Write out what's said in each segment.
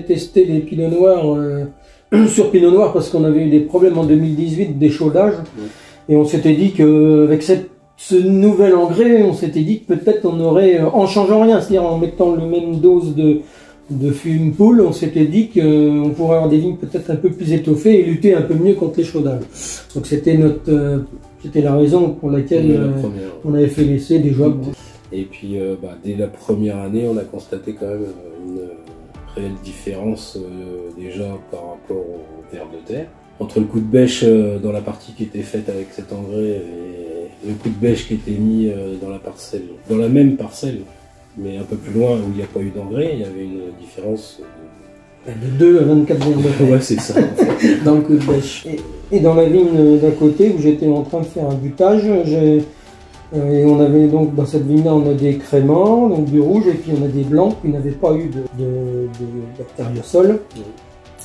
testé les pinots noirs sur pinot noir parce qu'on avait eu des problèmes en 2018 d'échaudage. Et on s'était dit qu'avec ce nouvel engrais, on s'était dit que peut-être on aurait, en changeant rien, c'est-à-dire en mettant la même dose de fume poule, on s'était dit qu'on pourrait avoir des vignes peut-être un peu plus étoffées et lutter un peu mieux contre l'échaudage. Donc c'était la raison pour laquelle on avait fait l'essai déjà. Et puis dès la première année, on a constaté quand même une réelle différence déjà par rapport au ver de terre. Entre le coup de bêche dans la partie qui était faite avec cet engrais et le coup de bêche qui était mis dans la parcelle, dans la même parcelle, mais un peu plus loin où il n'y a pas eu d'engrais, il y avait une différence de 2 à 24 vers de terre. Ouais, c'est ça. En fait. Dans le coup de bêche. Et dans la vigne d'à côté où j'étais en train de faire un butage, et on avait donc dans cette vigne-là, on a des créments, donc du rouge, et puis on a des blancs qui n'avaient pas eu de bactériosol.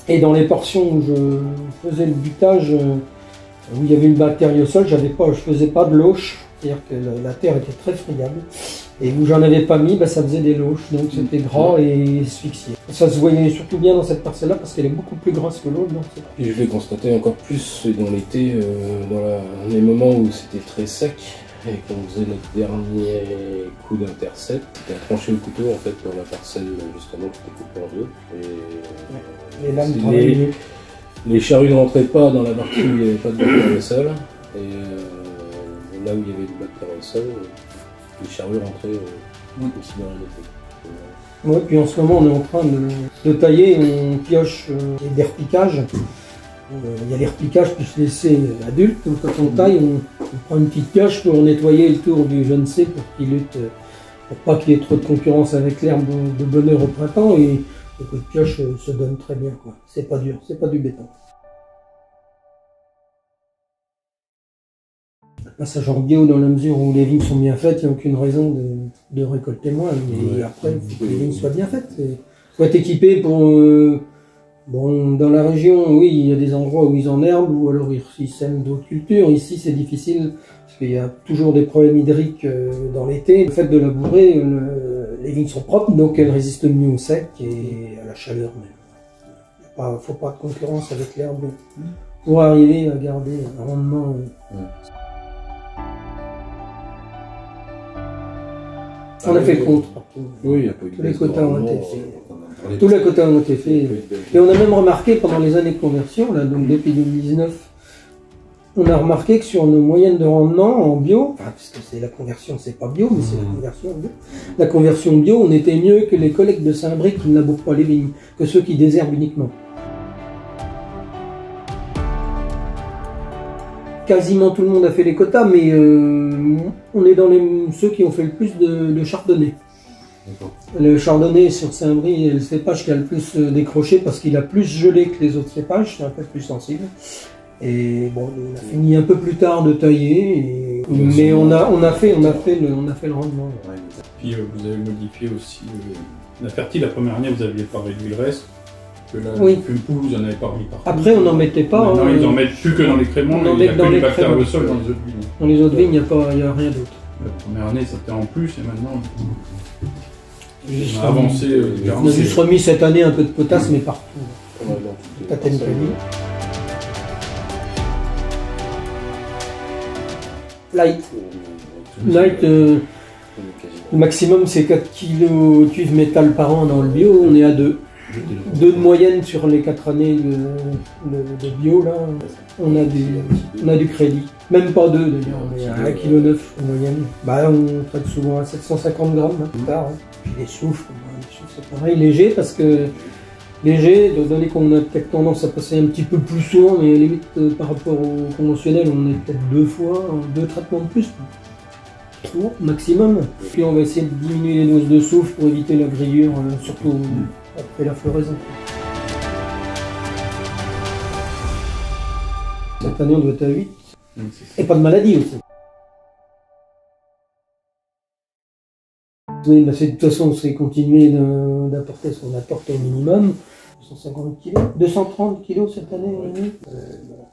Et dans les portions où je faisais le butage, où il y avait une bactériosol, je faisais pas de loche, c'est-à-dire que la terre était très friable. Et où j'en avais pas mis, ça faisait des loches, donc c'était gras et asphyxié. Ça se voyait surtout bien dans cette parcelle-là parce qu'elle est beaucoup plus grasse que l'autre. Et je l'ai constaté encore plus dans l'été, dans les moments où c'était très sec. Et quand on faisait notre dernier coup d'intercept, c'était à trancher le couteau en fait dans la parcelle justement qui était coupée en deux. Les lames travaillaient. Les charrues ne rentraient pas dans la partie où il n'y avait pas de bactériosol. Et là où il y avait du bactériosol, les charrues rentraient aussi dans la l'été. Ouais, puis en ce moment on est en train de tailler, on pioche des repiquages. Il y a les repiquages plus l'essai adulte, donc quand on taille, on prend une petite pioche pour nettoyer le tour du jeune C pour qu'il lutte, pour pas qu'il y ait trop de concurrence avec l'herbe de bonheur au printemps, et le coup de pioche se donne très bien, quoi. C'est pas dur, c'est pas du béton. Passage en bio dans la mesure où les vignes sont bien faites, il n'y a aucune raison de récolter moins, mais après il faut que les vignes soient bien faites. Il faut être équipé pour... Bon, dans la région, oui, il y a des endroits où ils enherbent ou alors ils sèment d'autres cultures. Ici, c'est difficile parce qu'il y a toujours des problèmes hydriques dans l'été. Le fait de labourer, les vignes sont propres, donc elles résistent mieux au sec et à la chaleur même. Il ne faut pas de concurrence avec l'herbe pour arriver à garder un rendement. On a fait le contre partout. Oui, il y a pas eu de tous les quotas ont été faits. Tous les quotas ont été faits. Et on a même remarqué pendant les années de conversion, là, donc depuis 2019, on a remarqué que sur nos moyennes de rendement en bio, puisque c'est la conversion, c'est pas bio, mais c'est la conversion bio. La conversion bio, on était mieux que les collègues de Saint-Brieuc qui ne labourent pas les vignes, que ceux qui désherbent uniquement. Quasiment tout le monde a fait les quotas, mais on est dans ceux qui ont fait le plus de chardonnay. Le chardonnay sur Saint-Brieuc est le cépage qui a le plus décroché parce qu'il a plus gelé que les autres cépages, c'est un peu plus sensible. Et bon, on a fini un peu plus tard de tailler, mais on a fait le rendement. Puis vous avez modifié aussi la fertile. La première année, vous n'aviez pas réduit le reste. Oui. Une poule, vous n'en avez pas remis partout. Après, on n'en mettait pas. Non, ils n'en mettent plus que dans les créments, il n'y a que du bactériosol dans les autres vignes. Dans les autres vignes, il n'y a rien d'autre. La première année, c'était en plus, et maintenant, on a avancé. On a juste remis cette année un peu de potasse, mais partout. Light, le maximum c'est 4 kg cuivre métal par an dans le bio, on est à 2. 2 de moyenne sur les 4 années de bio, là, on a du crédit. Même pas 2 d'ailleurs, on est à 1,9 kg en moyenne. On traite souvent à 750 grammes plus tard. Puis les soufres, c'est pareil, léger parce que léger, donné qu'on a peut-être tendance à passer un petit peu plus souvent, mais limite par rapport au conventionnel, on est peut-être 2 traitements de plus. 3 maximum. Puis on va essayer de diminuer les doses de soufre pour éviter la grillure, surtout après la floraison. Cette année on doit être à 8. Et pas de maladie aussi. Oui, de toute façon, c'est continuer d'apporter ce qu'on apporte au minimum. 250 kg, 230 kg cette année.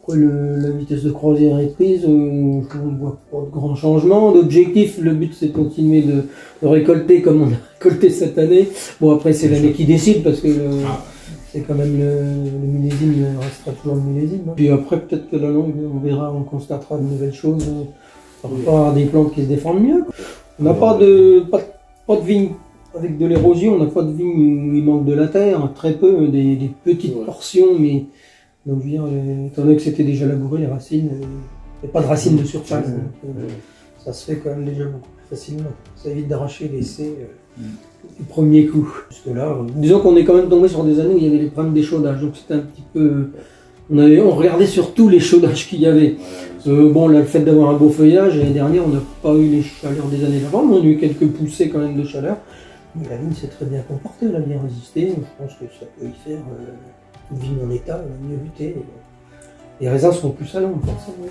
Après, la vitesse de croisière est prise, je ne vois pas de grands changements. L'objectif, le but, c'est de continuer de récolter comme on a récolté cette année. Bon, après, c'est l'année qui décide parce que c'est quand même le millésime restera toujours le millésime. Hein. Puis après, peut-être que la langue, on verra, on constatera de nouvelles choses par rapport à des plantes qui se défendent mieux. On n'a pas de vignes avec de l'érosion, on n'a pas de vignes où il manque de la terre, très peu, des petites portions, mais donc, je veux dire, étant donné que c'était déjà labouré, les racines, il n'y a pas de racines de surface. Ça se fait quand même déjà beaucoup plus facilement. Ça évite d'arracher l'essai du premier coup. Parce que là, disons qu'on est quand même tombé sur des années où il y avait les problèmes d'échaudage, donc c'était un petit peu... On regardait surtout l'échaudage qu'il y avait. Bon, là, le fait d'avoir un beau feuillage, l'année dernière, on n'a pas eu les chaleurs des années d'avant, mais on a eu quelques poussées quand même de chaleur. Mais la vigne s'est très bien comportée, elle a bien résisté. Je pense que ça peut y faire une vigne en état, elle a mieux lutté. Les raisins sont plus salants, forcément.